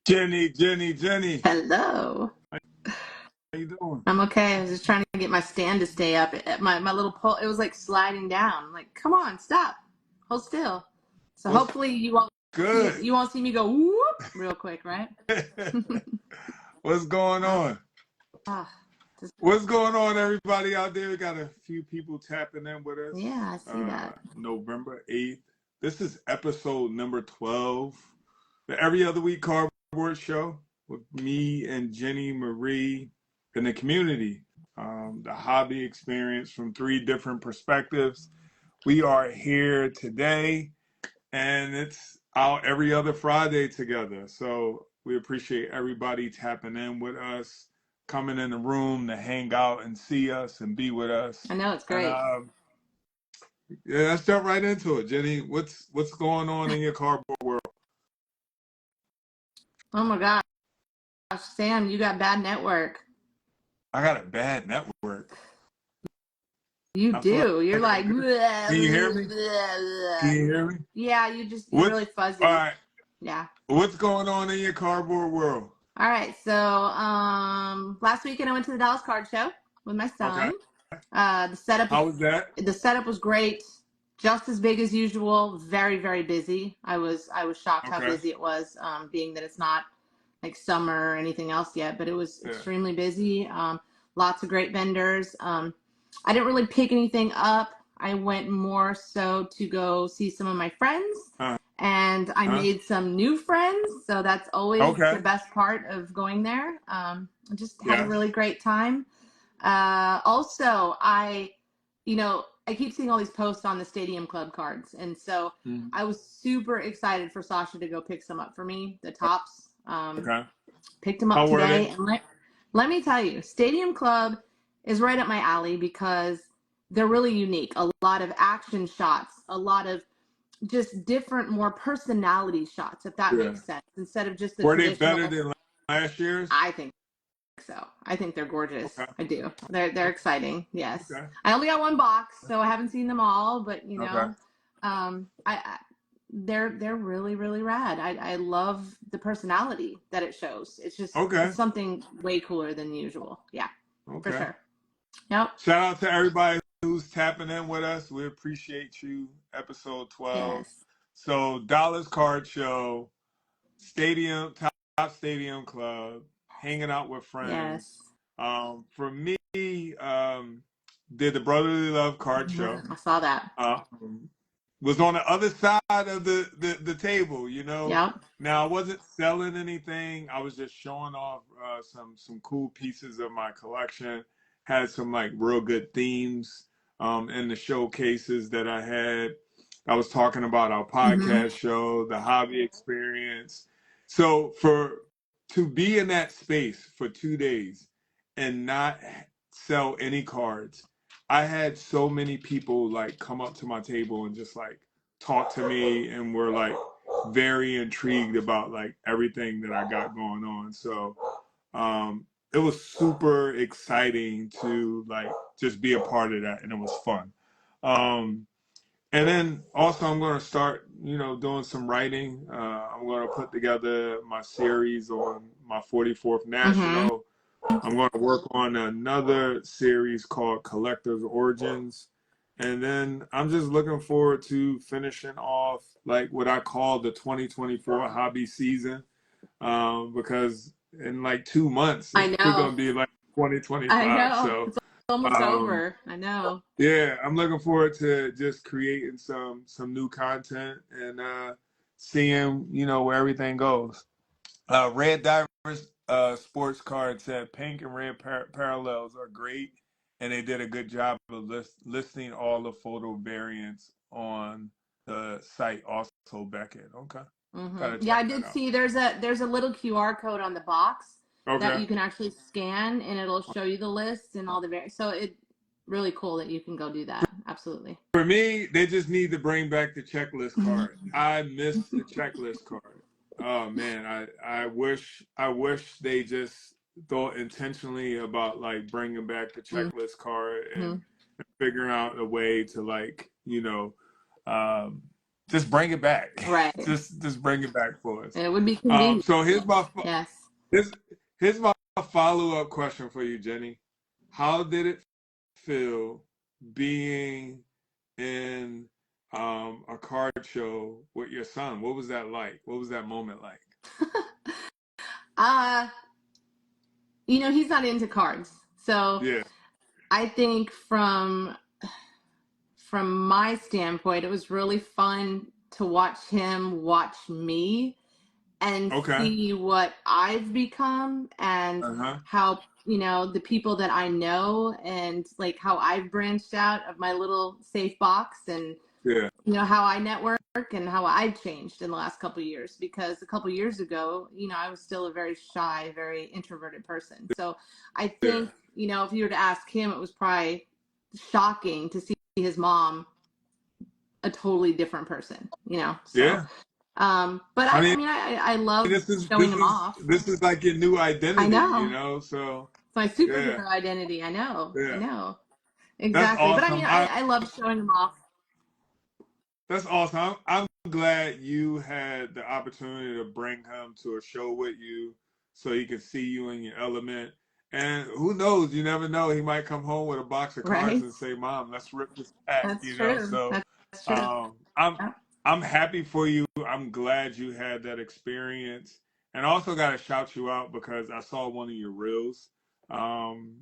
Jenny. Hello. How you doing? I'm okay. I was just trying to get my stand to stay up. My little pole, it was like sliding down. I'm like, come on, stop. Hold still. So What's hopefully good? you won't see me go whoop real quick, right? What's going Uh, on? ah, just, What's going on, everybody out there? We got a few people tapping in with us. yeah, I see that. November 8th. This is episode number 12. The Every Other Week Cardboard Show with me and Jenny Marie and the community. The hobby experience from three different perspectives. We are here today, and it's out every other Friday together. So we appreciate everybody tapping in with us, coming in the room to hang out and see us and be with us. I know it's And great. yeah, let's jump right into it, Jenny. What's going on in your cardboard world? Oh my gosh, Sam, you got bad network. I got a bad network. You I feel do. You're like I like, do. blah, Can you hear blah, me? Can blah. you hear me? Yeah, you're What's really all fuzzy. right? Yeah. What's going on in your cardboard world? All right, so last weekend I went to the Dallas Card Show with my Okay. son. The setup How was that? was great, just as big as usual. Very very busy. I was shocked how Okay. busy it was, being that it's not like summer or anything else yet, but it was Yeah. extremely busy. Lots of great vendors. I didn't really pick anything up. I went more so to go see some of my friends, Uh and I huh. made some new friends. So that's always the Okay. best part of going there. I just had a Yes. really great time. Also, I keep seeing all these posts on the Stadium Club cards, and so Mhm. I was super excited for Sasha to go pick some up for me, the tops. Okay. Picked them up How were they? today, and let me tell you, Stadium Club is right up my alley because they're really unique. A lot of action shots, a lot of just different, more personality shots, if that Yeah. makes sense, instead of just the Were they better traditional. than last year's? I think so. I think they're gorgeous. Okay. I do. They're exciting. Yes. Okay. I only got one box, so I haven't seen them all, but Okay. I they're really really rad. I love the personality that it shows. Okay. It's something way cooler than usual. Yeah, for Okay. sure. Yep. Shout out to everybody who's tapping in with us. We appreciate you. Episode 12. Yes. So Dallas Card Show, Stadium, Top Stadium Club, hanging out with friends. Yes. For me, did the Brotherly Love Card Show. I saw that. Was on the other side of the table, you know. Yep. Now I wasn't selling anything. I was just showing off some cool pieces of my collection. Had some like real good themes in the showcases that I had. I was talking about our Mm-hmm. podcast show, the hobby experience. So for to be in that space for 2 days and not sell any cards, I had so many people like come up to my table and just like talk to me and were like very intrigued about like everything that I got going on. So it was super exciting to like just be a part of that, and it was fun. Um and then also I'm going to start, doing some writing. I'm going to put together my series on my 44th Mm-hmm. National. I'm going to work on another series called Collector's Origins. And then I'm just looking forward to finishing off like what I call the 2024 hobby season. Because in like 2 months, I we're going know. to be like I 2025. know. So, It's almost um, over. I know. yeah, I'm looking forward to just creating some new content and seeing, where everything goes. Red Divers sports card said pink and red parallels are great, and they did a good job of listing all the photo variants on the site. Also, Beckett. Okay, gotta Yeah, check I that did out. see there's a little QR code on the box that Okay. you can actually scan, and it'll show you the list and all the so it really cool that you can go do that. Absolutely. For me, they just need to bring back the checklist Mhm. card. I miss the checklist card. Oh man, I wish they just thought intentionally about like bringing back the checklist card and Mhm. figuring out a way to like um, just bring it back. Right. just bring it back for us. It would be convenient. So Yes. here's my follow-up question for you, Jenny. How did it feel being in a card show with your son? What was that like? What was that moment like? He's not into cards. So Yeah. I think from my standpoint, it was really fun to watch him watch me and Okay. see what I've become and how, the people that I know and like how I've branched out of my little safe box and, Yeah. how I network and how I've changed in the last couple of years, because a couple of years ago, I was still a very shy, very introverted person. So I think, if you were to ask him, it was probably shocking to see his mom a totally different person, so. Yeah. But I love showing him off. This is like your new identity, I know. so it's my superhero identity. I know. Yeah. I know. Exactly. That's awesome. But I love showing him off. That's awesome. I'm glad you had the opportunity to bring him to a show with you so he could see you in your element. And who knows, you never know, he might come home with a box of cards and say, "Mom, let's rip this pack." That's true. So That's true. I'm happy for you. I'm glad you had that experience. And I also got to shout you out because I saw one of your reels from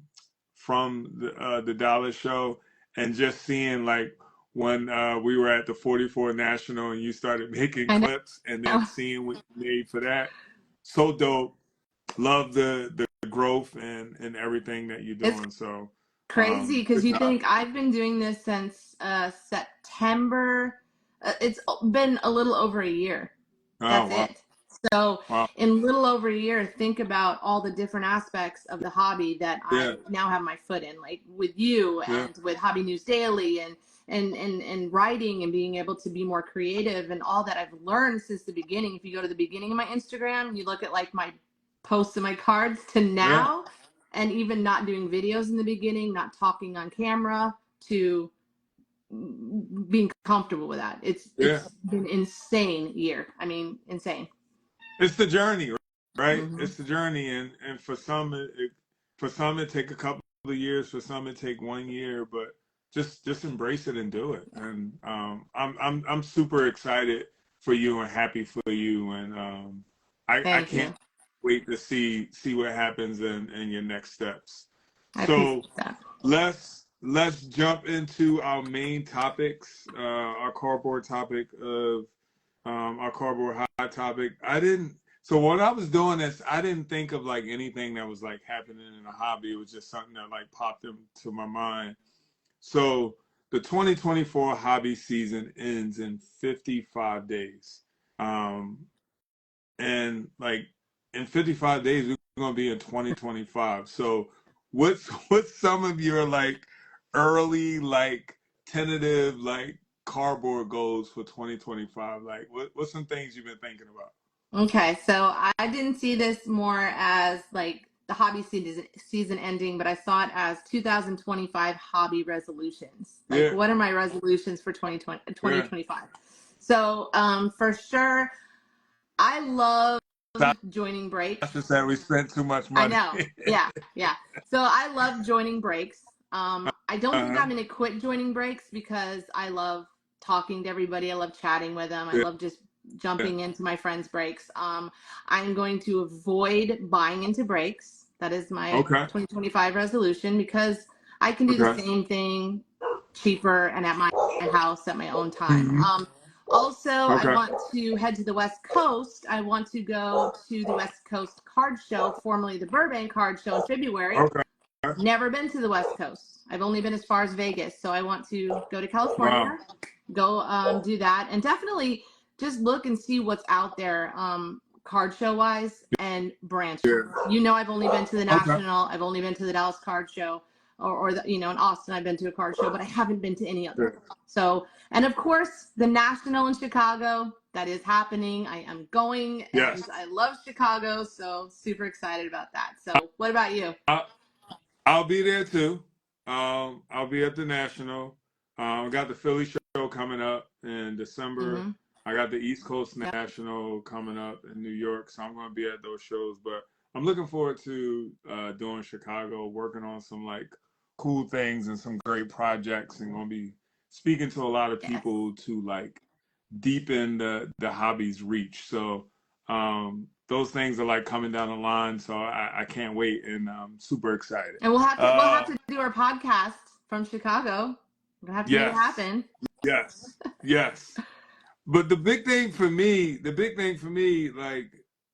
the Dallas show, and just seeing like when we were at the 44 National and you started making clips and then seeing what you made for that. So dope. Love the growth and everything that you're doing. It's crazy because you think I've been doing this since September. It's been a little over a year. That's it. So in little over a year, think about all the different aspects of the hobby that I now have my foot in, like with you and with Hobby News Daily and writing and being able to be more creative and all that I've learned since the beginning. If you go to the beginning of my Instagram, you look at like my posts and my cards to now, and even not doing videos in the beginning, not talking on camera, to being comfortable with that. It's been insane year. I mean, insane. It's the journey, right? Mm-hmm. It's the journey, and for some it take a couple of years, for some it take 1 year, but just embrace it and do it. And I'm super excited for you and happy for you, and I can't wait to see what happens in your next steps. So let's jump into our main topics, our cardboard topic of our cardboard hot topic. So when I was doing this, I didn't think of like anything that was like happening in a hobby. It was just something that like popped into my mind. So the 2024 hobby season ends in 55 days. And like in 55 days, we're going to be in 2025. So what's some of your like early, like tentative, like cardboard goals for 2025? Like what's some things you've been thinking about? Okay, so I didn't see this more as like the hobby season ending, but I saw it as 2025 hobby resolutions. Like, what are my resolutions for 2025? So for sure, I love joining breaks. That's just that we spent too much money. I know. Yeah. So I love joining breaks. I don't think I'm going to quit joining breaks because I love talking to everybody. I love chatting with them. I love just jumping into my friends' breaks. I'm going to avoid buying into breaks. That is my 2025 resolution, because I can do the same thing cheaper and at my house at my own time. Also, I want to head to the West Coast. I want to go to the West Coast Card Show, formerly the Burbank Card Show, in February. Never been to the West Coast. I've only been as far as Vegas. So I want to go to California, go do that, and definitely just look and see what's out there card show wise and branch. I've only been to the National. I've only been to the Dallas Card Show. Or in Austin, I've been to a card show, but I haven't been to any other. So, and of course, the National in Chicago, that is happening. I am going, and I love Chicago, so super excited about that. So, what about you? I'll be there too. I'll be at the National. We got the Philly show coming up, in December. Mm-hmm. I got the East Coast Yep. National coming up in New York, so I'm going to be at those shows. But I'm looking forward to doing Chicago, working on some like cool things and some great projects, and going to be speaking to a lot of Yes. people to like deepen the hobby's reach. So those things are like coming down the line. So I can't wait, and I'm super excited. And we'll have to do our podcast from Chicago. We'll have to make it Yes, happen. yes, yes. But the big thing for me, like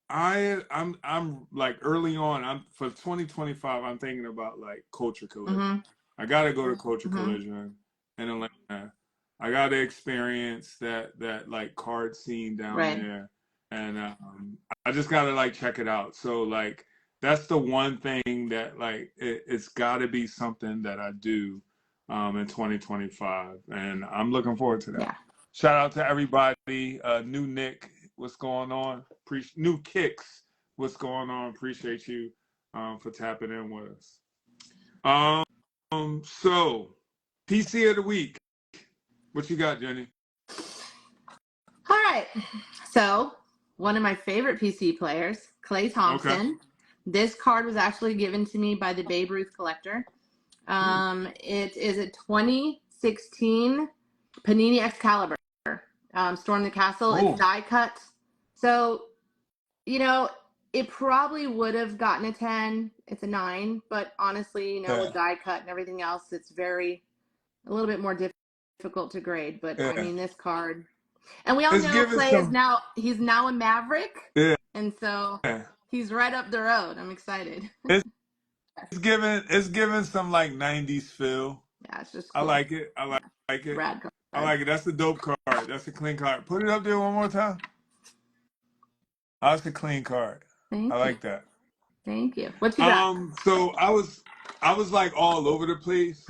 I'm like early on. I'm for 2025. I'm thinking about like Culture Collision. Mm-hmm. I gotta go to Culture Mm-hmm. Collision in Atlanta. I gotta experience that like card scene down Right. there, and I just gotta like check it out. So like that's the one thing that like it's gotta be something that I do in 2025, and I'm looking forward to that. Yeah. Shout out to everybody. New Nick, what's going on? New Kicks, what's going on? Appreciate you for tapping in with us. So PC of the week. What you got, Jenny? All right. So one of my favorite PC players, Klay Okay. Thompson. This card was actually given to me by the Babe Ruth collector. It is a 2016 Panini Excalibur. Storm the Castle. Oh, It's die cut. So, it probably would have gotten a 10. It's a 9. But honestly, yeah, with die cut and everything else, it's a little bit more difficult to grade. But I yeah. mean, this card. And we all It's know giving Klay some. he's now a Maverick. Yeah, And so it's he's right up the road. I'm excited. it's giving some like '90s feel. Yeah, it's just I cool. like it. I like, Yeah, like it. rad I card. like it. That's a dope card. That's a clean card. Put it up there one more time. Oh, that's a clean card. I Thank you. like that. Thank you. What you got? So I was like all over the place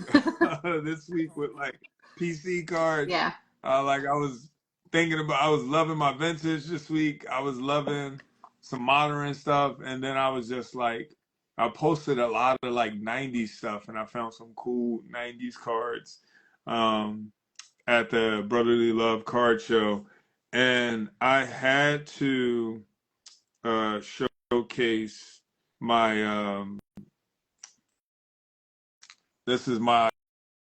this week with like PC cards. Yeah. Like I was loving my vintage this week. I was loving some modern stuff, and then I was just like, I posted a lot of like '90s stuff, and I found some cool '90s cards at the Brotherly Love card show, and I had to showcase my this is my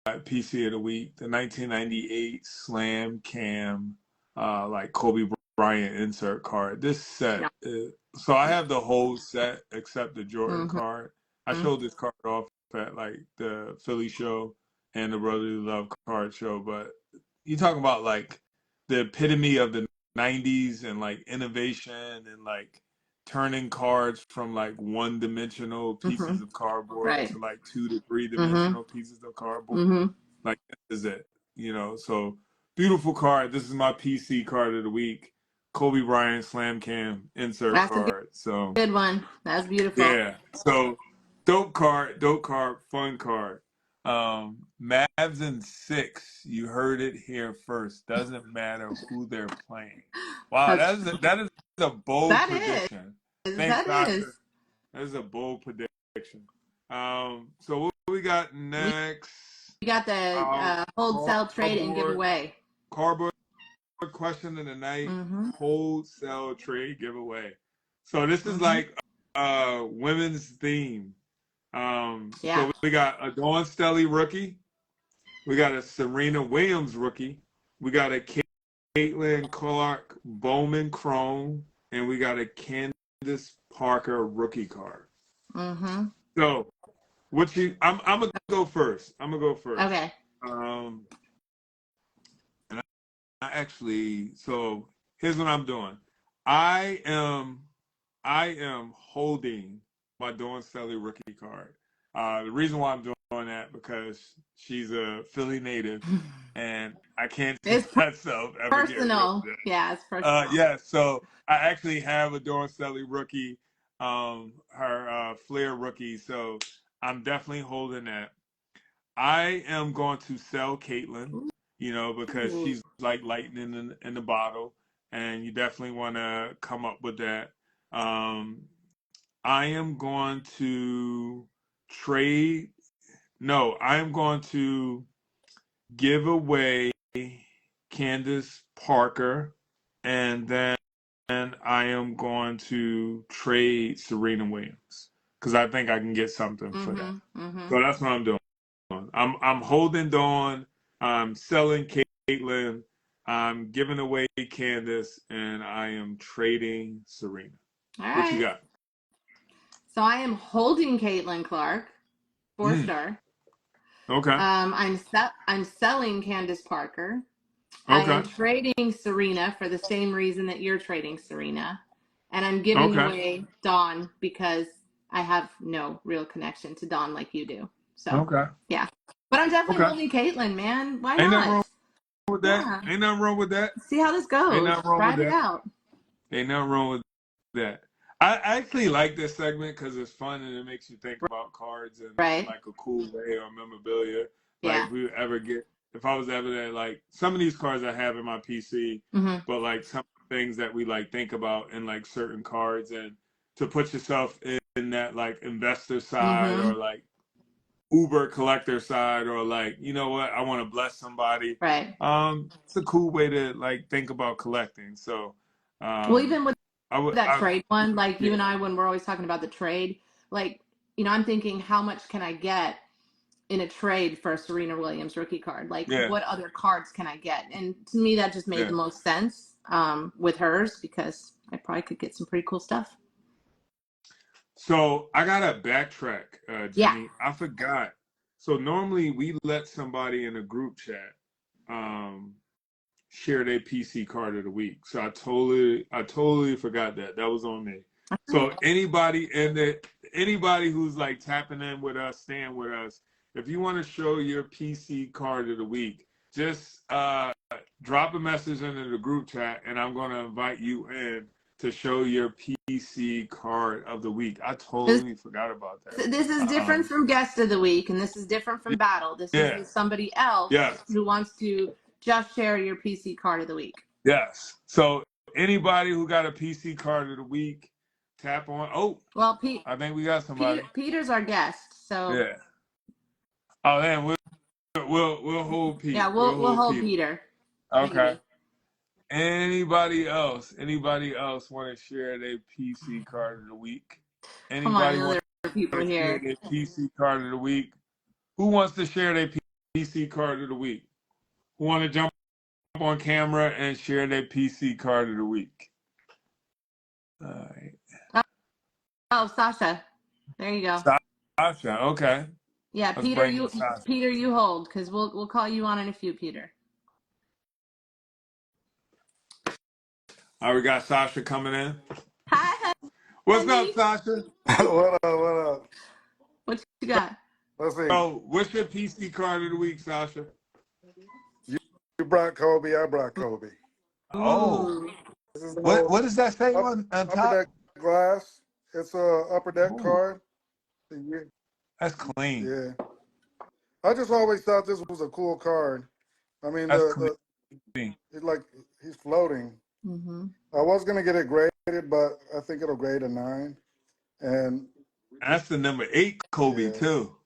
PC of the week, the 1998 Slam Cam like Kobe Bryant insert card. This set, Yeah. so I have the whole set except the Jordan Mm-hmm. card. I showed this card off at like the Philly show and the Brotherly Love card show, but you talking about like the epitome of the '90s and like innovation and like turning cards from like one-dimensional Mm-hmm. pieces of cardboard Right. to like 2 to 3 Mm-hmm. dimensional pieces of cardboard. Mm-hmm. Like this is it, So beautiful card. This is my PC card of the week. Kobe Bryant Slam Cam insert That's a card. So good one. That's beautiful. yeah. So dope card, fun card. Mavs in 6. You heard it here first. Doesn't matter who they're playing. Wow, That's that is a bold that prediction. is. Thanks, That is. Doctor. That is a bold prediction. So what we got next? We got the hold, sell, trade, and give Cardboard, away. cardboard question of the night. Mm-hmm. Hold, sell, trade, giveaway. So this is Mm-hmm. like women's theme. Yeah. So we got a Dawn Stelly rookie. We got a Serena Williams rookie. We got a Caitlin Clark Bowman Chrome, and we got a Candace Parker rookie card. Mm-hmm. So I'm gonna go first. Okay. And I actually, so here's what I'm doing. I am holding my Dawn Stelly rookie card. The reason why I'm doing that because she's a Philly native, and I can't see It's myself ever getting rid of personal. that. Yeah, it's personal. Yeah, so I actually have a Dawn Stelly rookie, her Flair rookie, so I'm definitely holding that. I am going to sell Caitlin, because Ooh. she's like lightning in the bottle, and you definitely want to come up with that. I am going to trade. No, I am going to give away Candace Parker, and then I am going to trade Serena Williams because I think I can get something for that. So that's what I'm doing. I'm holding Dawn. I'm selling Caitlin. I'm giving away Candace, and I am trading Serena. All What you right. got? So I am holding Caitlin Clark, 4-star. Okay. I'm selling Candace Parker. I am Okay. trading Serena for the same reason that you're trading Serena. And I'm giving Okay. away Dawn because I have no real connection to Dawn like you do. So, Okay. yeah. But I'm definitely Okay. holding Caitlin, man. Why Ain't nothing not? wrong with that. Yeah. Ain't nothing wrong with that. See how this Ain't goes. nothing wrong with Ride it that. out. Ain't nothing wrong with that. I actually like this segment because it's fun and it makes you think about cards in Right. like a cool way or memorabilia. Like Yeah. if I was ever there, like some of these cards I have in my PC, Mm-hmm. but like some things that we like think about in like certain cards, and to put yourself in that like investor side Mm-hmm. or like Uber collector side, or like, you know what, I want to bless somebody. Right. It's a cool way to like think about collecting. So Well, um even with that trade one, like you yeah, and I, when we're always talking about the trade, like, I'm thinking, how much can I get in a trade for a Serena Williams rookie card? Like, yeah, what other cards can I get? And to me, that just made yeah. the most sense with hers, because I probably could get some pretty cool stuff. So I gotta backtrack, Yeah. Jenny. I forgot. So normally we let somebody in a group chat um, share their PC card of the week. So I totally forgot that. That was on me. So anybody who's like tapping in with us, staying with us, if you want to show your PC card of the week, just drop a message into the group chat, and I'm going to invite you in to show your PC card of the week. I This, totally forgot about that. this is different from guest of the week, and this is different from battle. This is Yeah. with somebody else Yes. who wants to just share your PC card of the week. Yes. So anybody who got a PC card of the week, tap on. Oh, Well, I think we got somebody. Peter's our guest, so Yeah. Oh, then we'll hold Pete. yeah, we'll hold Peter. Peter. Okay. Maybe. Anybody else? Anybody else want to share their PC card of the week? Come on, Anybody I know want there are people to share here. their PC card of the week? Who wants to share their PC card of the week? Who want to jump on camera and share their PC card of the week? All right. Oh, Sasha. There you go. Sasha, okay. Yeah, Let's Peter, bring in Sasha. you hold, because we'll call you on in a few, Peter. All right, we got Sasha coming in. Hi, What's honey. up, Sasha? What up? What up? What you got? Let's see. So, what's your PC card of the week, Sasha? You brought Kobe. I brought Kobe. Oh, Ooh. This is the what old does that say on upper top? deck glass. It's a upper deck Oh, card. Yeah. that's clean. Yeah. I just always thought this was a cool card. I mean, That's clean. it's like he's floating. Mm-hmm. I was gonna get it graded, but I think it'll grade a 9. And That's the number 8 Kobe yeah, too.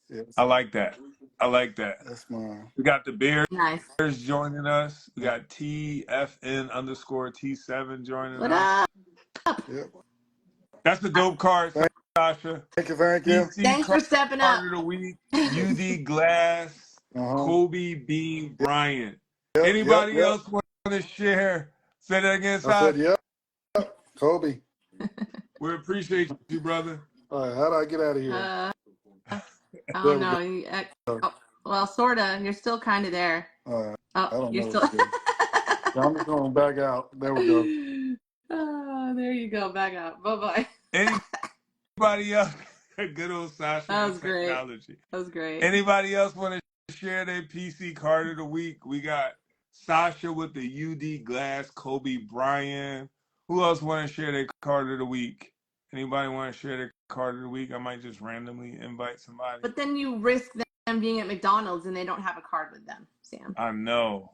yeah, I like that. I like that. that's mine. We got the Bears Nice. joining us. We got TFN_T7 joining What us. up? Yep. That's the dope card, Sasha. Thank you. Thank you. PC Thanks for stepping up. card of the week. UD Glass. Uh-huh. Kobe B. Bryant. Yep. Yep. Anybody Yep. else want to share? Say that again, I said, Sasha. yep. Kobe. We appreciate you, brother. All right. How do I get out of here? I There don't we know. go. Oh, well, sorta. You're still kind of there. All right. Oh, I don't you're know still. what to do. I'm just going to back out. There we go. Oh, there you go. Back up. Bye-bye. Anybody else? Good old Sasha That and was great. technology. That was great. Anybody else want to share their PC card of the week? We got Sasha with the UD Glass, Kobe Bryant. Who else want to share their card of the week? Anybody want to share their card of the week? I might just randomly invite somebody. But then you risk them being at McDonald's and they don't have a card with them, Sam. I know.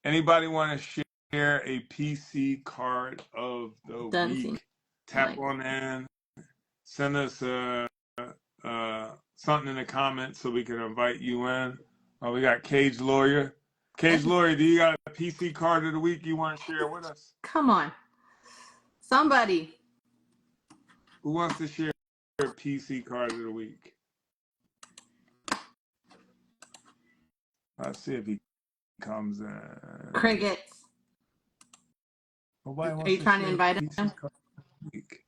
Anybody want to share a PC card of the Doesn't week? seem Tap like on in. Send us something in the comments so we can invite you in. We got Cage Lawyer. Cage Lori, do you got a PC card of the week you want to share with us? Come on. Somebody. Who wants to share a PC card of the week? Let's see if he comes in. Crickets. Nobody Are wants you to trying to share invite a him? PC card of the week.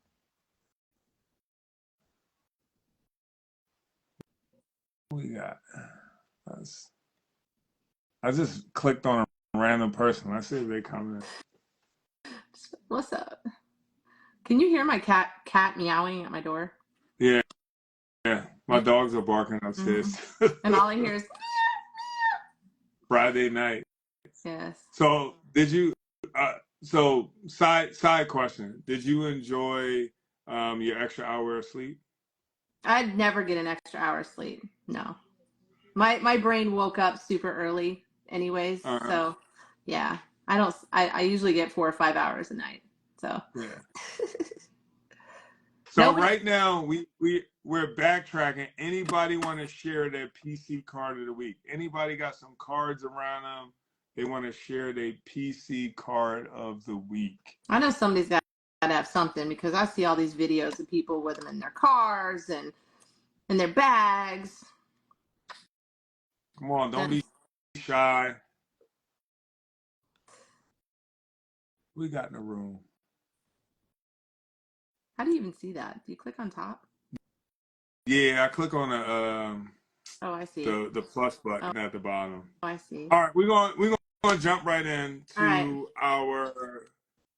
Who we got? I just clicked on a random person. Let's see if they come in. What's up? Can you hear my cat meowing at my door? Yeah. My dogs are barking upstairs. And all I hear is Friday night. yes. So did you? So side question: did you enjoy your extra hour of sleep? I'd never get an extra hour of sleep. No. My brain woke up super early anyways. So yeah. I usually get 4 or 5 hours a night. So yeah. So Nobody- right now we're backtracking. Anybody want to share their PC card of the week? Anybody got some cards around them? They want to share their PC card of the week. I know somebody's got to have something because I see all these videos of people with them in their cars and in their bags. Come on, don't be shy. We got in the room. How do you even see that? Do you click on top? Yeah, I click on Oh, I see. the plus button at the bottom. Oh, I see. All right, we're gonna jump right in to right.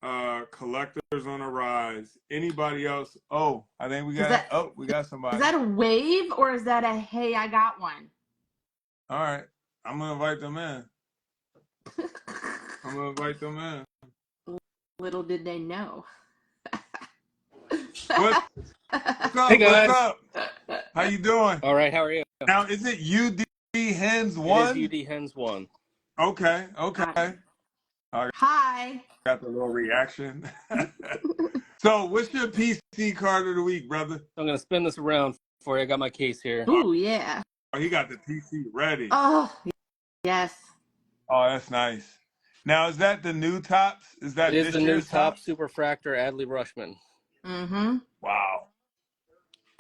our collectors on the rise. Anybody else? Oh, I think we got we got somebody. Is that a wave or is that a hey, I got one? All right, I'm gonna invite them in. Little did they know. What's up? Hey guys. What's up? How you doing? All right, how are you? Now, is it UD Hens 1? It is UD Hens 1. Okay. Hi. Got the little reaction. So, what's your PC card of the week, brother? I'm going to spin this around for you. I got my case here. Ooh, yeah. Oh, he got the PC ready. Oh, yes. Oh, that's nice. Now, is that the new tops? Is that It is this the new year's top tops? Superfractor Adley Rushman. Mm-hmm. Wow.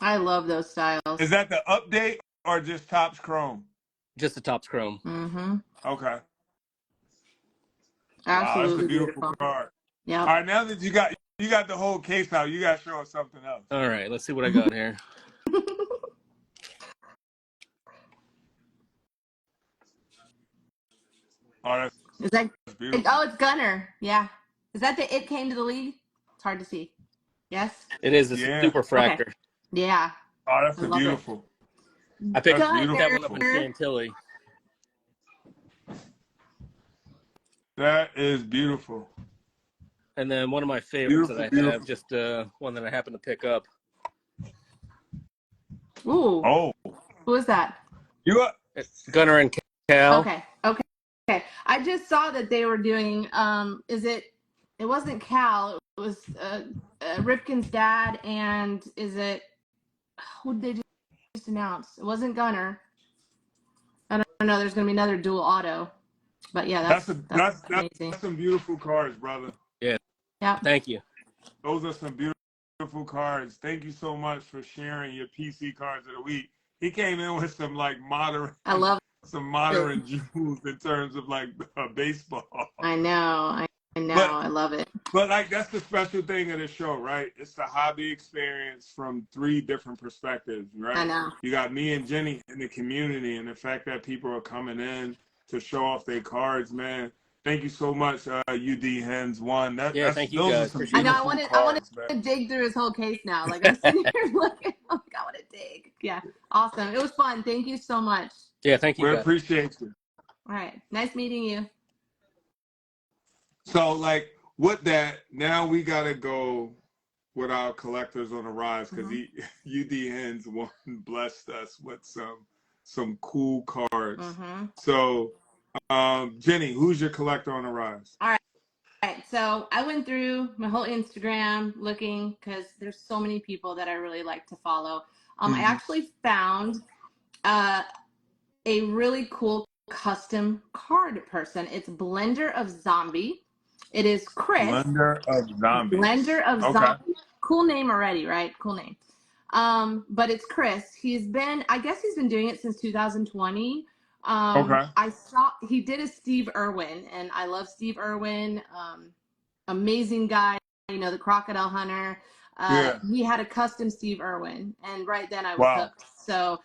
I love those styles. Is that the update or just Topps Chrome? Just the Topps Chrome. Mm-hmm. Okay. Absolutely wow, that's a beautiful card. Yeah. All right, now that you got the whole case out, you got to show us something else. All right, let's see what I got here. Oh, that's beautiful. Oh, it's Gunner. Yeah. Is that the It Came to the League? It's hard to see. Yes? It is a Superfractor. Okay. Yeah. Oh, that's beautiful. I picked that beautiful. one up in Chantilly. That is beautiful. And then one of my favorites that I have, just one that I happen to pick up. Ooh. Oh. Who is that? Gunner and Cal. Okay. I just saw that they were doing, it wasn't Cal, it was Ripken's dad, and who did they just announce? It wasn't Gunner. I don't know, there's going to be another dual auto. But yeah, that's amazing. That's some beautiful cards, brother. Yeah. Thank you. Those are some beautiful cards. Thank you so much for sharing your PC cards of the week. He came in with some modern. I love some modern jewels in terms of baseball. I know. I love it. But that's the special thing of the show, right? It's the hobby experience from 3 different perspectives, right? I know. You got me and Jenny in the community, and the fact that people are coming in to show off their cards, man. Thank you so much, UD Hens 1. Thank you guys. I know. I want to dig through his whole case now. I'm sitting here looking. I want to dig. Yeah, awesome. It was fun. Thank you so much. Yeah, thank you. We appreciate you. All right, nice meeting you. So, with that, now we gotta go with our collectors on the rise because UD Hens 1 blessed us with some cool cards. So, Jenny, who's your collector on the rise? All right. So I went through my whole Instagram looking because there's so many people that I really like to follow. I actually found a really cool custom card person. It's Blender of Zombie. It is Chris. Blender of Zombies. Blender of Okay. Zombie. Cool name already, right? Cool name. But it's Chris. I guess he's been doing it since 2020. Okay. I saw he did a Steve Irwin, and I love Steve Irwin. Amazing guy, the crocodile hunter. Yeah. He had a custom Steve Irwin, and right then I was Wow. hooked. So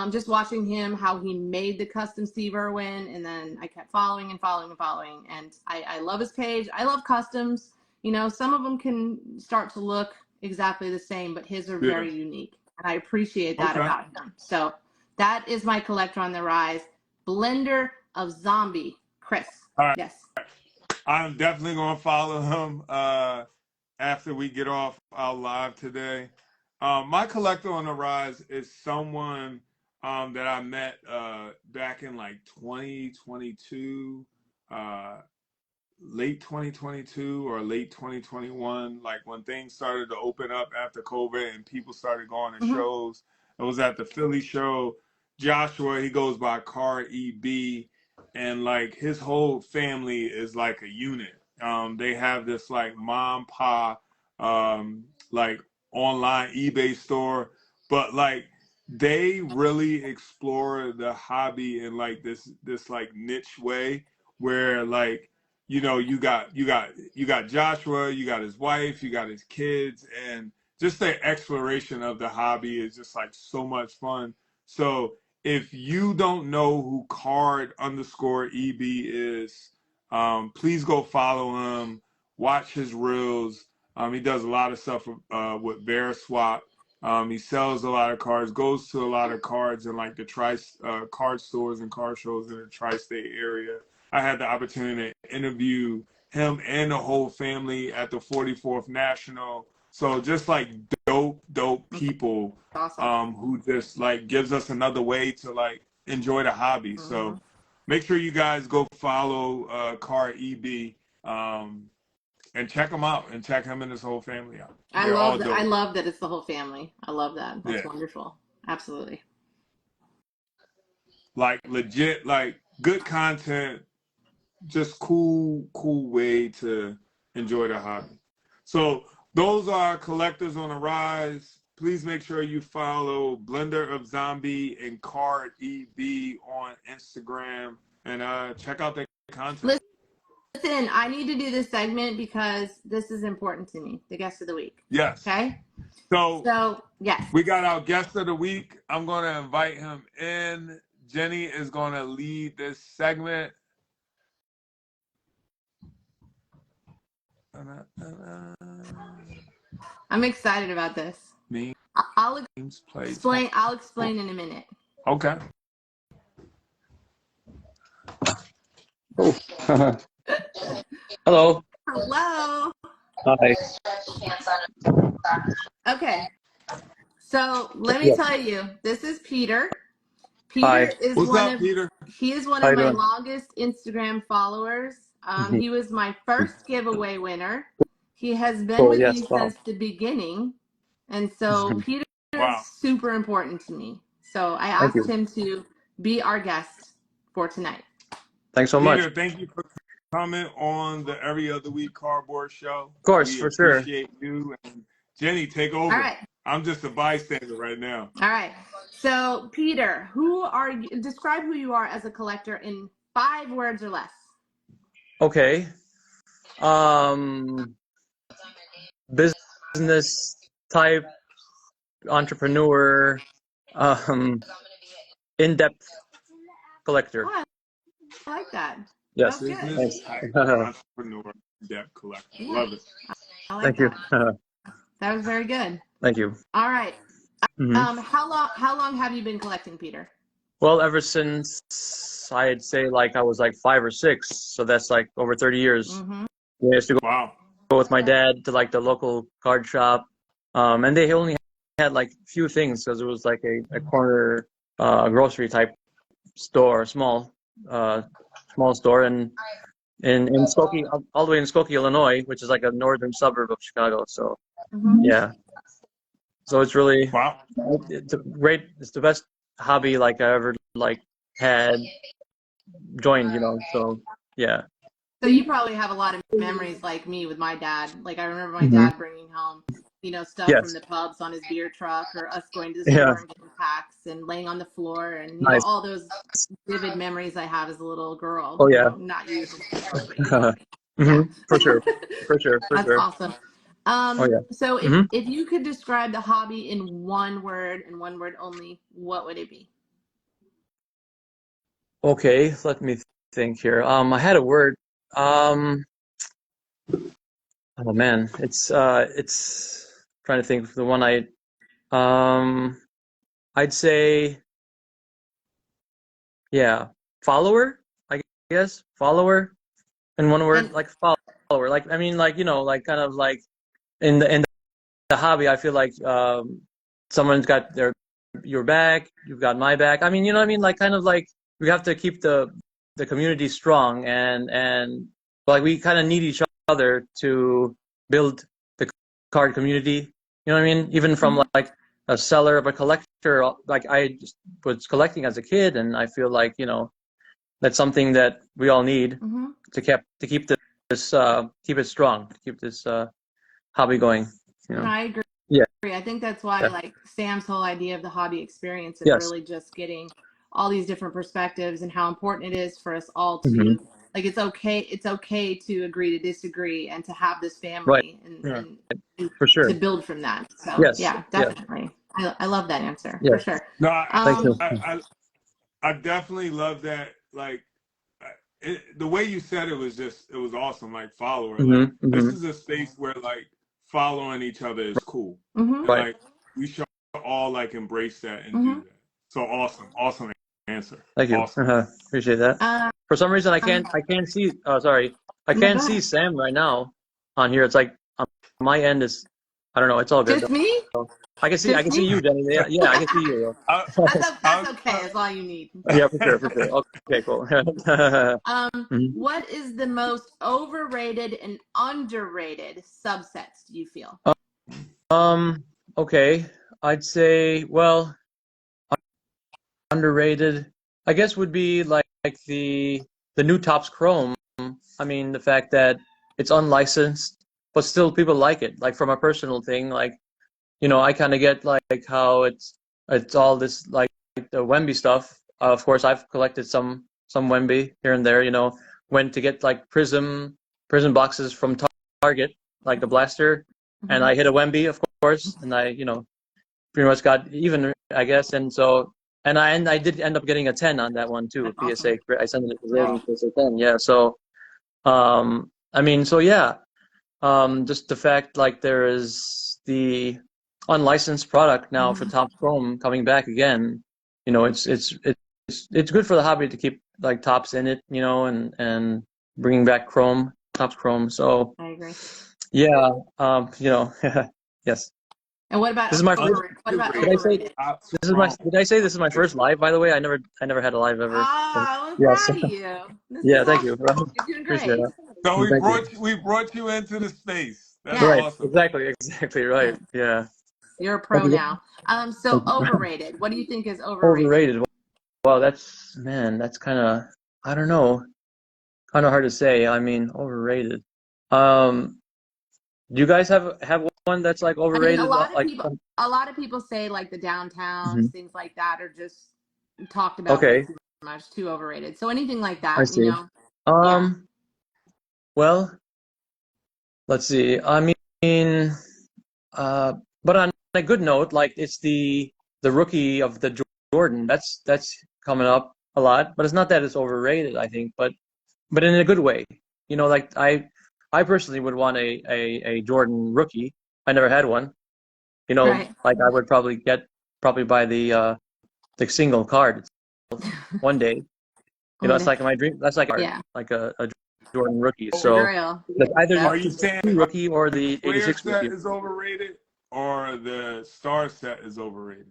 just watching him, how he made the custom Steve Irwin, and then I kept following and following and following, and I love his page. I love customs. Some of them can start to look exactly the same, but his are very unique, and I appreciate that about him. So that is my collector on the rise, Blender of Zombie, Chris. All right. Yes. I'm definitely going to follow him after we get off our live today. My collector on the rise is someone that I met back in like 2022, late 2022 or late 2021, like when things started to open up after COVID and people started going to shows. It was at the Philly show. Joshua, he goes by Car EB, and like his whole family is like a unit. They have this like mom pa like online eBay store, but like they really explore the hobby in like this like niche way where like you got Joshua, you got his wife, you got his kids, and just the exploration of the hobby is just like so much fun. So if you don't know who Card_EB is, please go follow him, watch his reels. He does a lot of stuff with VeriSwap. He sells a lot of cards, goes to a lot of cards in like the card stores and car shows in the tri-state area. I had the opportunity to interview him and the whole family at the 44th National. So just like dope people who just like gives us another way to like enjoy the hobby. So make sure you guys go follow Car EB and check him out and check him and his whole family out. I love that it's the whole family. I love that. That's wonderful. Absolutely. Like legit, like good content, just cool way to enjoy the hobby. So those are collectors on the rise. Please make sure you follow Blender of Zombie and Card EB on Instagram and check out their content. Listen, I need to do this segment because this is important to me, the guest of the week. Yes. Okay? So yes. We got our guest of the week. I'm going to invite him in. Jenny is going to lead this segment. I'm excited about this. I'll explain in a minute. Okay. Oh. Hello. Hello. Hi. Okay. So let me tell you, this is Peter. Peter Hi. is What's one up, of Peter? He is one of my longest Instagram followers. He was my first giveaway winner. He has been with me since the beginning. And so Peter is super important to me. So I asked him to be our guest for tonight. Thanks so much. Peter, thank you for coming on the Every Other Week Cardboard Show. Of course, for sure. We appreciate you. And Jenny, take over. All right. I'm just a bystander right now. All right. So Peter, describe who you are as a collector in 5 words or less. Okay. Business type, entrepreneur, in-depth collector. Oh, I like that. Yes. Business type, entrepreneur, in-depth collector. Love it. I like Thank you. That was very good. Thank you. All right. How long have you been collecting, Peter? Well, ever since I'd say like I was like 5 or 6, so that's like over 30 years. I used to go with my dad to like the local card shop, and they only had like few things because it was like a corner grocery type store, small store, and in Skokie, all the way in Skokie, Illinois, which is like a northern suburb of Chicago. So yeah, so it's really it's the best hobby like I ever like had. joined, you know. So yeah. So you probably have a lot of memories like me with my dad. Like I remember my Hmm. dad bringing home, stuff from Yes. the pubs on his beer truck, or us going to the Yeah. store and getting packs and laying on the floor, and Nice. all those vivid memories I have as a little girl. Oh yeah. Not you as a girl, but yeah. For sure. For sure. For That's sure. awesome. Oh yeah. So if Hmm. if you could describe the hobby in one word and one word only, what would it be? Okay, let me think here. I had a word. Um, oh man, it's trying to think of the one um, I'd say, yeah, follower, I guess, follower in one word, And like follower. Like, I mean, like, like kind of like in the hobby, I feel like someone's got your back, you've got my back. I mean, you know what I mean? Like kind of like we have to keep the community strong, and like we kind of need each other to build the card community. You know what I mean? Even from like a seller of a collector, like I just was collecting as a kid, and I feel like, that's something that we all need to keep this keep it strong, to keep this hobby going. no, I agree. Yeah. I think that's why Yeah. like Sam's whole idea of the hobby experience and Yes. really just getting all these different perspectives and how important it is for us all Hmm. to like it's okay to agree to disagree and to have this Right. family Yeah. and For sure. to build from that. So Yes. yeah, Yes. definitely. I love that answer Yeah. for sure. No, Thank you. I definitely love that. Like the way you said it was it was awesome. Like follower, like this is a space where like following each other is cool, and Right. like we should all like embrace that and do that. So awesome answer. Thank you. Awesome. Appreciate that. For some reason, I can't see. Oh, sorry, I No, can't go see ahead. Sam right now on here. It's like on my end is, I don't know. It's all good Just though. me? I can see Just me? you, Jenny. Yeah, yeah, I can see you. That's okay. That's all you need. Yeah, for sure, for sure. Okay, cool. Mhm. What is the most overrated and underrated subsets do you feel? Okay, I'd say, well, underrated, I guess, would be like the new Topps Chrome. I mean, the fact that it's unlicensed, but still people like it. Like from a personal thing, like, I kind of get like how it's all this like the Wemby stuff. Of course, I've collected some Wemby here and there. Went to get like prism boxes from Target, like the blaster, and I hit a Wemby, of course, and I pretty much got even, I guess. And I did end up getting a 10 on that one too, That's PSA. awesome. I sent it to Wow. PSA 10. Yeah. So, I mean, so yeah, just the fact like there is the unlicensed product now for Topps Chrome coming back again. It's good for the hobby to keep like Topps in it, and bringing back Topps Chrome. So I agree. yeah, yes. And what about This is my first. Did I say overrated? this is my? Did I say this is my first live? By the way, I never had a live ever. I'm Yes. proud of you. This Yeah, is thank you. awesome. You're doing Appreciate great. it. So Thank you. we brought you into the space. That's Yeah. Right. awesome. Exactly. Right. Yeah. You're a pro Thank you. now. So Thank you. overrated. What do you think is overrated? Overrated. Well, that's kind of, I don't know, kind of hard to say. I mean, overrated. Do you guys have one that's like I mean, overrated? a lot of people say like the downtowns, Mhm. things like that are just talked about way Okay, too much, too overrated. So anything like I that, see. yeah. Well, let's see. I mean, uh, but on a good note, like it's the rookie of the Jordan. That's coming up a lot, but it's not that it's overrated, I think, but in a good way. Like I personally would want a Jordan rookie. I never had one. Right. Like I would probably buy the single card one day. It's like my dream. That's like Yeah. like a Jordan rookie. The So drill. like either Are the you saying 2 rookie or the player 86 set rookie. is overrated or the star set is overrated?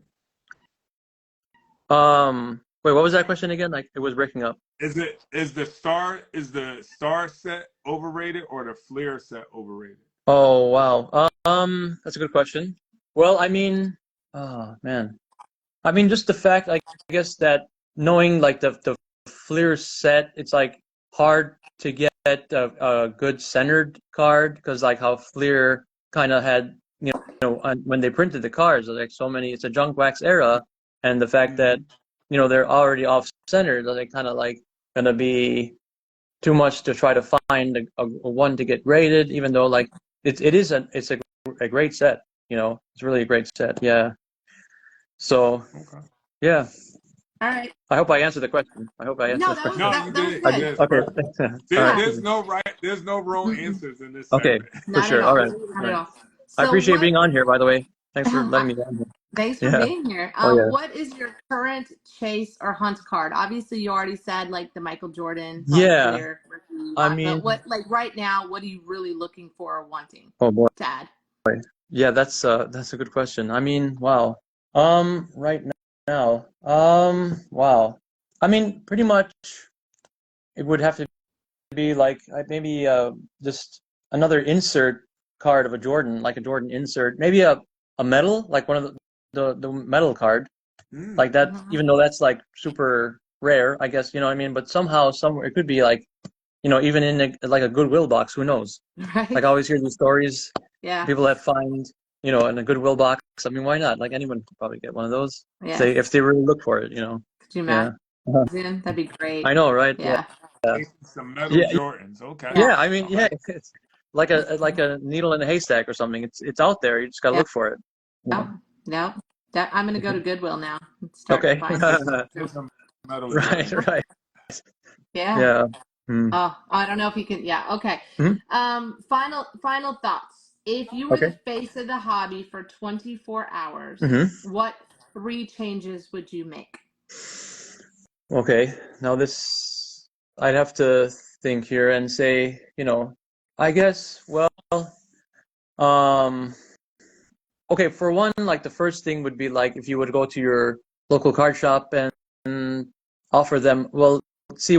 Wait, what was that question again? Like it was breaking up. Is the star set overrated or the Fleer set overrated? Oh wow. That's a good question. Well, I mean, oh man. I mean, just the fact, I guess that knowing like the Fleer set, it's like hard to get a good centered card because like how Fleer kind of had, when they printed the cards, like so many, it's a junk wax era, and the fact that they're already off centered, they kind of like gonna be too much to try to find a one to get graded, even though like it's a great set, it's really a great set. Yeah. So yeah. All right. I hope I answered the question. No, that was good. Okay. There's no wrong answers in this Okay, segment. for sure. All right. Not at all. I appreciate being on here, by the way. Thanks for letting me on here. Thanks for being here. What is your current chase or hunt card? Obviously, you already said like the Michael Jordan. Yeah. I mean, but what, like right now, what are you really looking for or wanting? Oh boy. To add? Yeah, that's a good question. I mean, wow. Right now, wow. I mean, pretty much, it would have to be like maybe just another insert card of a Jordan, like a Jordan insert, maybe a metal, like one of the metal card, like that. Even though that's like super rare, I guess, you know what I mean. But somehow, somewhere, it could be like, even in like a Goodwill box. Who knows? Right. Like I always hear these stories. Yeah. People that find, in a Goodwill box. I mean, why not? Like anyone could probably get one of those if they really look for it. Could you imagine? Yeah. That'd be great. I know, right? Yeah. Some metal Jordans. Okay. Yeah, I mean, yeah, it's like a needle in a haystack or something. It's out there. You just gotta look for it. No. I'm gonna go to Goodwill now. Okay. Right. Yeah. Yeah. Oh, I don't know if you can. Yeah. Okay. Final thoughts. If you were the face of the hobby for 24 hours, what 3 changes would you make? Okay. Now this, I'd have to think here and say, I guess, well, okay, for one, like the first thing would be like if you would go to your local card shop and offer them, see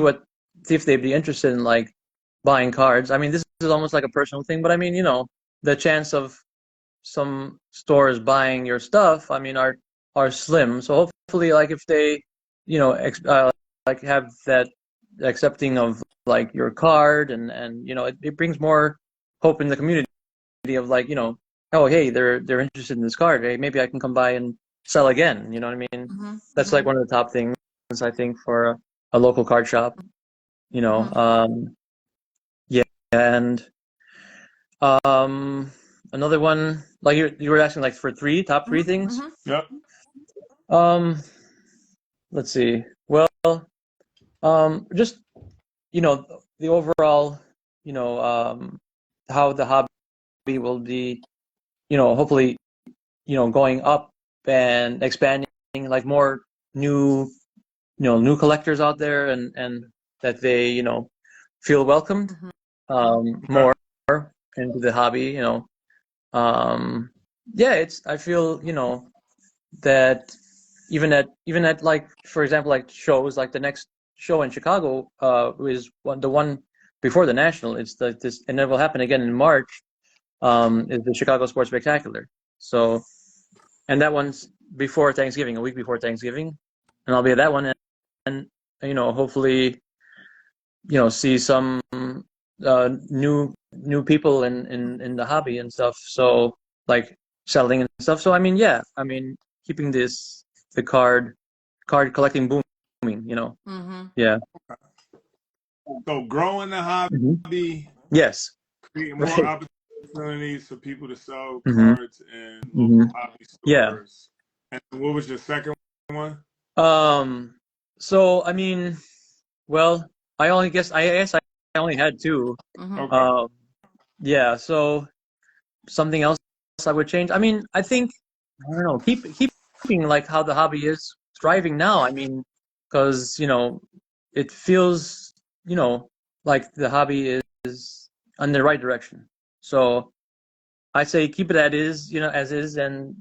if they'd be interested in like buying cards. I mean, this is almost like a personal thing, but I mean, the chance of some stores buying your stuff, I mean, are slim. So hopefully, like if they, like have that accepting of like your card and it brings more hope in the community of like, oh, hey, they're interested in this card. Hey, maybe I can come by and sell again. You know what I mean? That's like one of the top things I think for a local card shop. Yeah, and another one, like you were asking, like for top 3 things. Yep. Let's see. Well, just the overall, how the hobby will be, hopefully, going up and expanding, like more new collectors out there, and that they, feel welcomed more into the hobby. I feel, that even at like, for example, like shows, like the next show in Chicago is the one before the National. It's this, and it will happen again in March. Is the Chicago Sports Spectacular. So, and that one's before Thanksgiving, a week before Thanksgiving, and I'll be at that one, and hopefully, see some new people in the hobby and stuff. So like selling and stuff. So I mean, keeping the card collecting booming. Yeah. So growing the hobby. Yes. Creating more opportunities for people to sell cards in local hobby stores. Yeah. And what was your second one? So I mean, well, I only had 2. Okay. Yeah. So something else I would change. I mean, I think, I don't know, keeping like how the hobby is thriving now. I mean, because it feels like the hobby is on the right direction. So I say keep it as is, and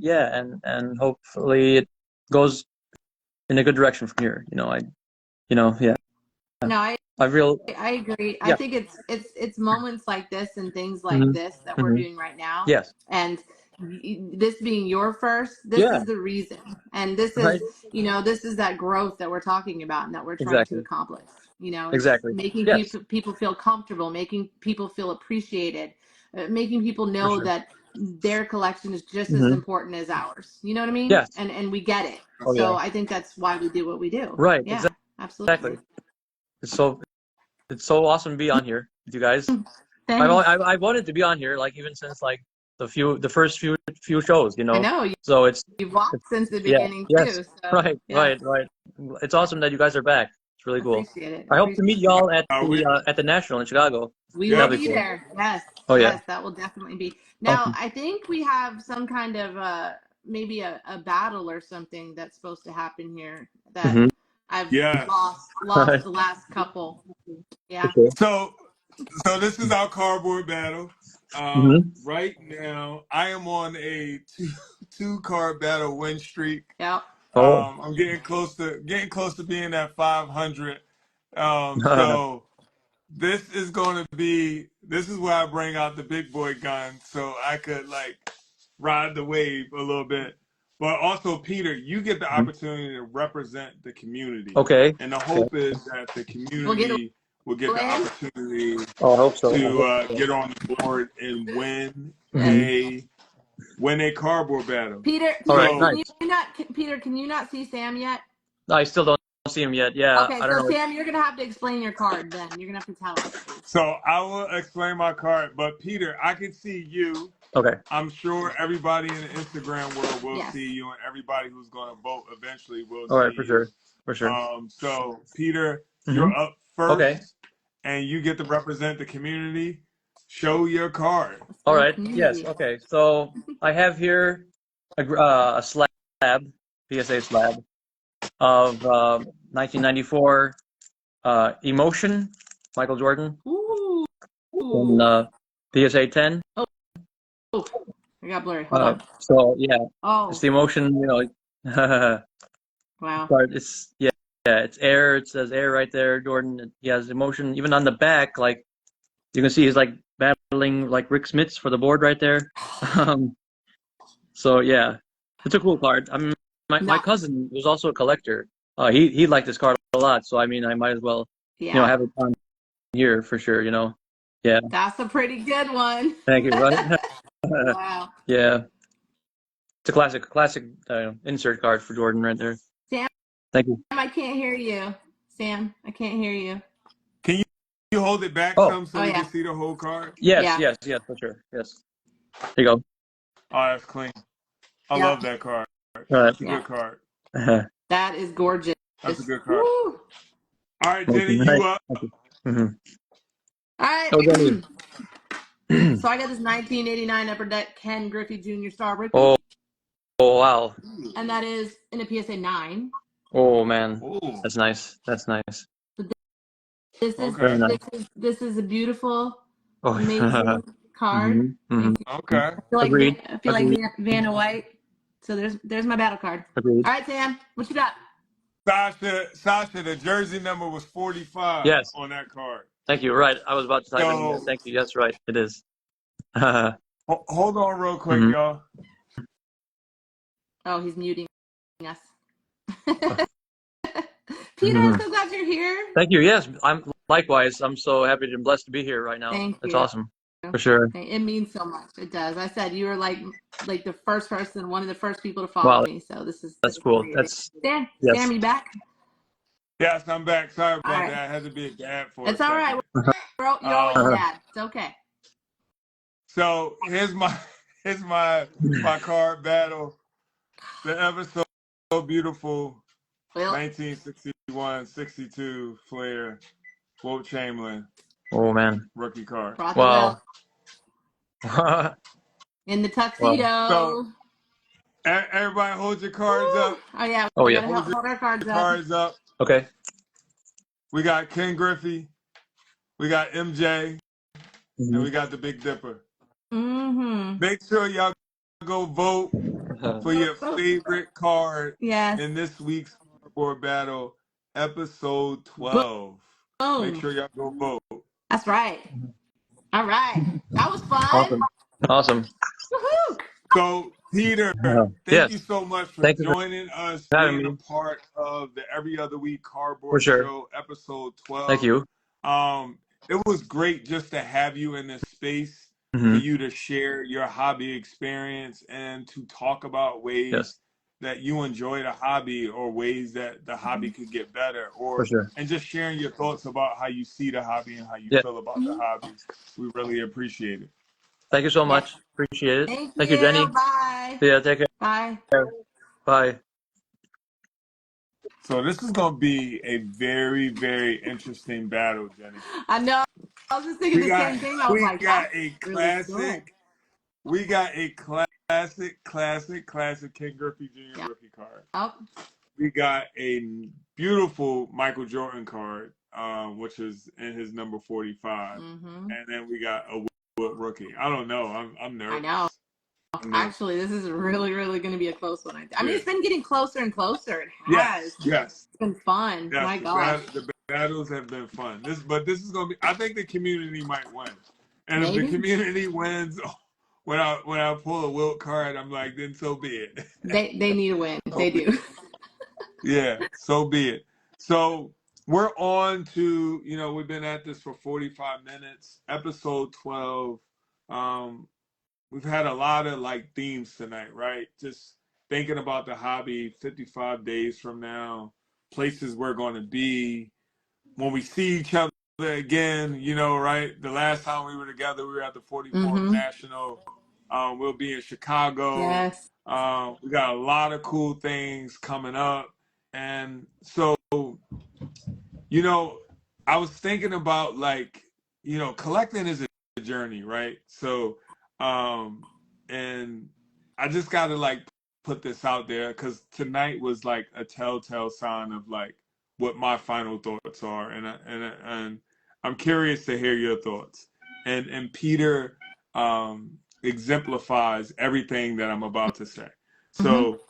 and hopefully it goes in a good direction from here. Yeah. No, I agree. Yeah. I think it's moments like this and things like this that we're doing right now. Yes. And this being your first, this is the reason. And this is, right. this is that growth that we're talking about and that we're trying to Exactly. accomplish. It's Exactly. making Yes. people feel comfortable, making people feel appreciated, making people know sure. that their collection is just as Mhm. important as ours. You know what I mean? Yes. And we get it. Oh, So yeah. I think that's why we do what we do. Right. Yeah, absolutely. Exactly. It's so awesome to be on here with you guys. Thanks. I wanted to be on here, like, even since like the first few shows, I know. So You've walked since the yeah, beginning yes, too. So, right, yeah. right. It's awesome that you guys are back. It's really cool. Appreciate it. I hope to meet y'all at we, the National in Chicago. We Yeah. will be there. Yes. Oh, yeah. Yes, that will definitely be. Now, I think we have some kind of maybe a battle or something that's supposed to happen here that Mhm. I've Yes. lost the last couple. Yeah. Okay. So this is our cardboard battle. Mhm. Right now, I am on a two card battle win streak. Yep. Oh. I'm getting close to being at 500. So this is where I bring out the big boy gun, so I could like ride the wave a little bit. But also, Peter, you get the opportunity to represent the community. Okay. And the hope is that the community will get the opportunity Oh, I hope so. to get on the board and win a cardboard battle. Peter, All right, can nice. can you not see Sam yet? I still don't see him yet. Yeah. Okay, I don't so know. Sam, you're gonna have to explain your card then. You're gonna have to tell us. So I will explain my card, but Peter, I can see you. Okay. I'm sure everybody in the Instagram world will Yes. see you, and everybody who's going to vote eventually will All see right, for you. sure. For sure. So Peter, you're up first, Okay. and you get to represent the community. Show your card. All right. Yes. Okay. So I have here a slab, PSA slab of 1994 Emotion, Michael Jordan, Ooh. and PSA 10. Oh, I got blurry. Hold on. So yeah, Oh, it's the Emotion. wow. But it's it's air. It says air right there. Jordan. He has emotion. Even on the back, like you can see, he's like battling like Rick Smits for the board right there. So yeah, it's a cool card. I mean, my cousin was also a collector. He liked this card a lot. So I mean, I might as well have it on here for sure. Yeah. That's a pretty good one. Thank you. Right. Wow. Yeah. It's a classic insert card for Jordan right there. Sam, thank you. I can't hear you. Sam, I can't hear you. Can you hold it back some so we yeah. can see the whole card? Yes, for sure. Yes. There you go. Oh, that's clean. I love that card. That's a good card. That is gorgeous. That's a good card. Woo. All right, Jenny, you up. Mm-hmm. All right. Oh, Jenny. So I got this 1989 Upper Deck Ken Griffey Jr. Star rookie. Oh, wow. And that is in a PSA 9. Oh man, that's nice. That's nice. This is this is a beautiful, amazing card. Okay. I feel like Vanna White. So there's my battle card. Agreed. All right, Sam, what you got? Sasha, the jersey number was 45 on that card. Thank you. Right, I was about to type in there. Thank you. That's right. It is. Hold on real quick, y'all. Oh, he's muting us. Peter, I'm so glad you're here. Thank you. Yes, I'm likewise. I'm so happy and blessed to be here right now. That's awesome. For sure. It means so much. It does. I said you were like the first person, one of the first people to follow me. So that's cool. Great. Sam, you back? Yes, I'm back. Sorry about that. I had to be a dad for It's all right. You're always dad. It's okay. So here's my card battle. The episode so beautiful. 1961-62 Flair, Wilt Chamberlain. Oh man. Rookie card. Wow. In the tuxedo. So everybody hold your cards up. Oh yeah. Hold our cards up. Okay. We got Ken Griffey. We got MJ. And we got the Big Dipper. Make sure y'all go vote for your favorite card in this week's cardboard battle, episode 12. Make sure y'all go vote. That's right. All right. That was fun. Awesome. Woohoo! So, Peter, thank you Yes. so much for Thank you for joining us, having being a me. part of the Every Other Week For Cardboard sure. Show, episode Thank 12. you. It was great just to have you in this space for Hmm. you to share your hobby experience and to talk about Yes, ways that you enjoy the hobby or ways that the hobby could get better, for or sure. and just sharing your thoughts about how you see the hobby and how you Yeah. feel about the hobby. We really appreciate it. Thank you so Yes. much. Appreciate it. Thank Thank you, you. Jenny. Bye. Yeah, take care. Bye. Bye. So this is going to be a very, very interesting battle, Jenny. I know. I was just thinking We the got same thing. I was we like, got that's a really good. classic. We got a classic Ken Griffey Jr. Yeah. rookie card. Oh. We got a beautiful Michael Jordan card, which is in his number 45, Mm-hmm. and then we got a Wilt rookie. I don't know. I'm nervous. I know. Actually, this is really, really going to be a close one. I mean, it's been getting closer and closer. It has. Yes. It's been fun. Yes, My gosh. the battles have been fun. This is gonna be. I think the community might win, and if Maybe. the community wins, when I pull a Wilt card, I'm like, then so be it. They need to win. They do. Yeah, so be it. So we're on to, we've been at this for 45 minutes, episode 12. We've had a lot of like themes tonight, right? Just thinking about the hobby 55 days from now, places we're going to be when we see each other again, right? The last time we were together, we were at the 44th National. We'll be in Chicago. Yes. We got a lot of cool things coming up. And so, I was thinking about collecting is a journey, right? So, and I just got to put this out there because tonight was like a telltale sign of what my final thoughts are, and I'm curious to hear your thoughts. And Peter exemplifies everything that I'm about to say. So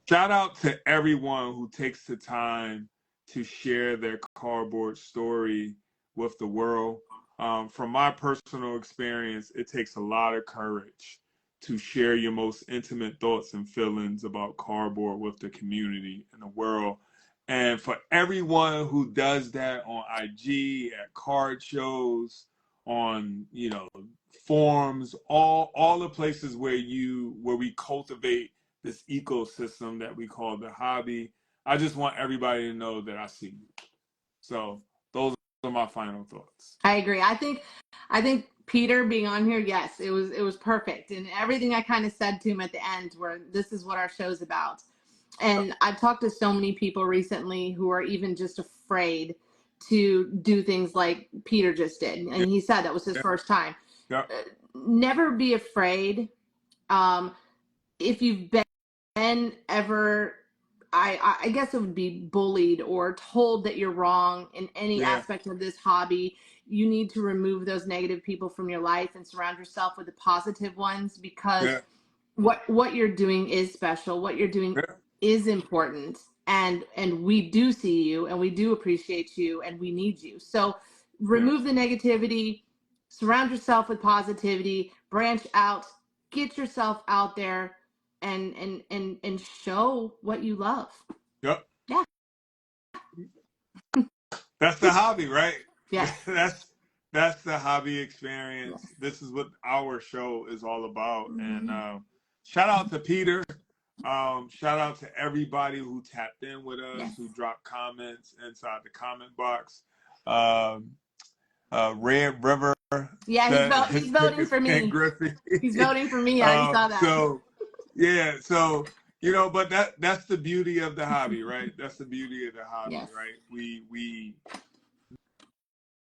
shout out to everyone who takes the time to share their cardboard story with the world. From my personal experience, it takes a lot of courage to share your most intimate thoughts and feelings about cardboard with the community and the world. And for everyone who does that on IG, at card shows, on forums, all the places where we cultivate this ecosystem that we call the hobby, I just want everybody to know that I see you. So those are my final thoughts. I agree. I think Peter being on here, yes, it was perfect. And everything I kind of said to him at the end where this is what our show's about. And I've talked to so many people recently who are even just afraid to do things like Peter just did. And he said that was his first time. Yeah. Never be afraid. If you've been ever, I guess it would be bullied or told that you're wrong in any aspect of this hobby, you need to remove those negative people from your life and surround yourself with the positive ones, because what you're doing is special. What you're doing is important, and we do see you and we do appreciate you and we need you. So remove the negativity, surround yourself with positivity, branch out, get yourself out there and show what you love. Yep. Yeah. That's the hobby, right? Yeah. That's the hobby experience. Yes. This is what our show is all about. And shout out to Peter. Shout out to everybody who tapped in with us, who dropped comments inside the comment box. Red River. Yeah, he's voting for me. He's voting for me. I saw that. So but that's the beauty of the hobby, right? That's the beauty of the hobby, right? We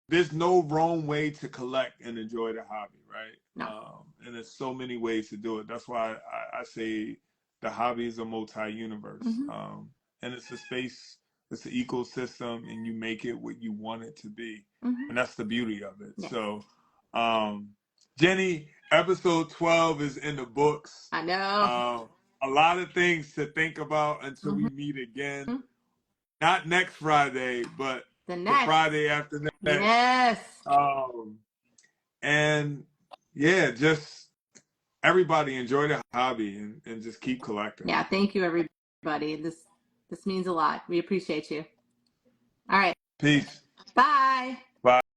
there's no wrong way to collect and enjoy the hobby, right? No. And there's so many ways to do it. That's why I say the hobby is a multi-universe. And it's a space, it's an ecosystem, and you make it what you want it to be. And that's the beauty of it. Yes. So, Jenny, episode 12 is in the books. I know. A lot of things to think about until we meet again. Not next Friday, but the Friday after next. Yes. And yeah, just everybody enjoy the hobby and just keep collecting. Yeah, thank you, everybody. This means a lot. We appreciate you. All right. Peace. Bye.